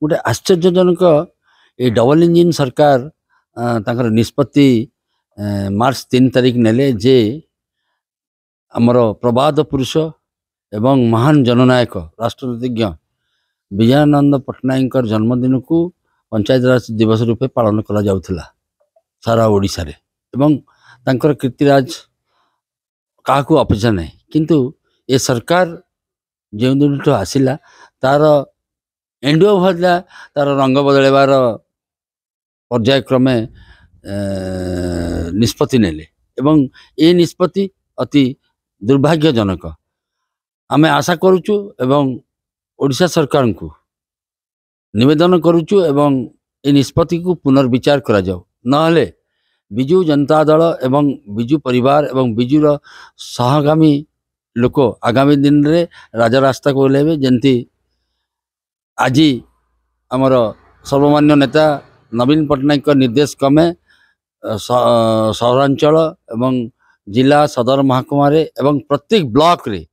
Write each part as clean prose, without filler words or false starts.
गोटे आश्चर्यजनक ये डबल इंजिन सरकार तांकर निष्पत्ति मार्च 3 तारिख नेले जे आमर प्रबाद पुरुष एवं महान जननायक राष्ट्रनीतिज्ञ विजयानंद पट्टनायक जन्मदिन को पंचायत राज दिवस रूपे पालन करा जाउथला सारा ओडिशा रे एवं तांकर कीर्तिराज क्या अपेक्षा नहीं किंतु ये सरकार जो दिन आसला तार एंडुओ भरला तार रंग बदलवार पर्यायक्रमे निष्पत्ति नेले एवं ये निष्पत्ति अति दुर्भाग्यजनक आम आशा करुचु एवं ओडिशा सरकार को निवेदन करुचु एवं ये निष्पत्ति को पुनर्विचार करा जाओ नहले विजु जनता दल एवं विजु परिवार एवं विजुर सहगामी लोक आगामी दिन रे राजा रास्ता को ओह्लैबे जेंती आज आमर सर्वमान्य नेता नवीन पट्टनायक निर्देश क्रमे सहरांचल एवं जिला सदर महकुमा एवं प्रत्येक ब्लॉक रे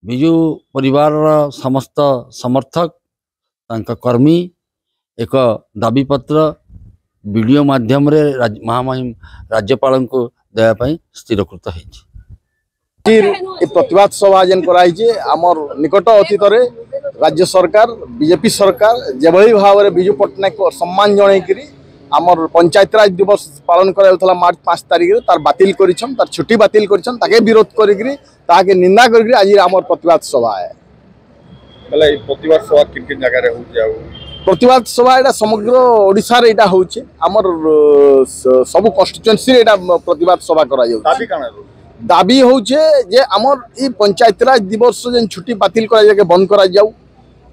विजु परिवार समस्त समर्थक तांका कर्मी एक दाबी पत्र वीडियो माध्यम रे महामहिम राज्यपाल को देवाई स्थिरकृत प्रतिवाद सभा जेन कराई आमर निकट अतीत राज्य सरकार बीजेपी सरकार जेभली भाव में विजु पट्टनायक को सम्मान जनईकरी आमर पंचायतराज दिवस पालन करा मार्च 5 तारिख तार बातिल करिछन तार छुट्टी बातिल करिछन ताके विरोध करिकरी ताके निंदा करिकरी आज आमर प्रतिवाद सभा है मतलब प्रतिवाद सभा किन किन जगह रे हो जाऊ प्रतिवाद सभा एटा समग्र ओडिसा रे एटा होउचे आमर सब कॉन्स्टिट्यूएंसी रे एटा प्रतिवाद सभा करा जाऊ दाबी काना दाबी होउचे जे आमर ई पंचायतराज दिवस जेन छुट्टी बातिल करा जाके बंद करा जाऊ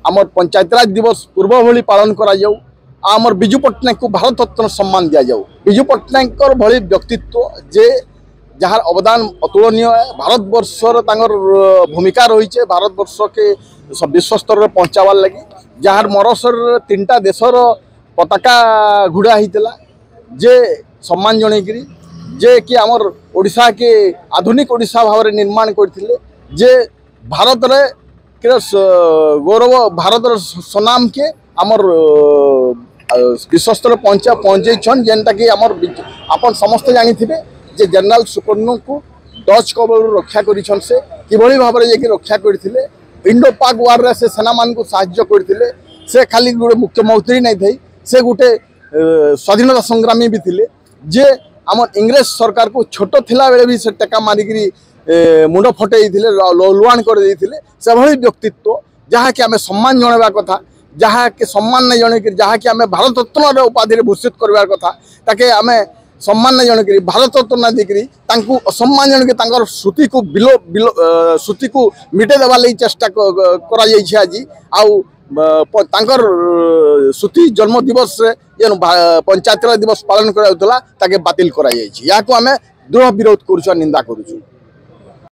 आमर पंचायतराज दिवस पूर्व भली पालन करा जाऊ आमर विजु पट्टनायक को भारत रत्न सम्मान दिया जाऊ विजु पट्टनायक भली व्यक्तित्व जे जहार अवदान अतुलनीय है भारतवर्षर तांगर भूमिका रही है भारतवर्ष के विश्व स्तर में पहुँचावार लगी जहार मरसर 3टा देशर पताका घुड़ा होता जे सम्मान जनईकरी जे कि आमर ओडिशा के आधुनिक ओडिशा भाव में निर्माण करथिले जे भारत रे गौरव भारत सुनाम के आमर विश्वस्तर पहुँचन जेनटा कि आमर आपन समस्त जानी थे जे जनरल सुकर्णो को डच कबल रक्षा करिछन से किभली भाव में रक्षा करथिले इंडो पाक वार रे से सेना मान को साहाय्य करथिले से खाली गोटे मुख्यमंत्री नहीं थे से गोटे स्वाधीनता संग्रामी भी थिले जे आमर इंग्रेज सरकार को छोट थिला बेले भी से टेका मारिकी मुंड फटई लुआण कर से भली व्यक्तित्व जहाँ कि आम सम्मान जनवा कथा जहाँ के सम्मान नहीं जनक जहाँ कि आम भारत रत्न उपाधि भूषित करवार कथा ताके आम सम्मान नहीं जनक भारत रत्न ना देकरी असम्मान जनक श्रुति को श्रुति को मिटे देवार लगी चेष्टा करा आज आउ तांकर श्रुति जन्म दिवस जेन पंचायत दिवस पालन करा बातिल करा आम दृढ़ विरोध करुछु निंदा करुछु।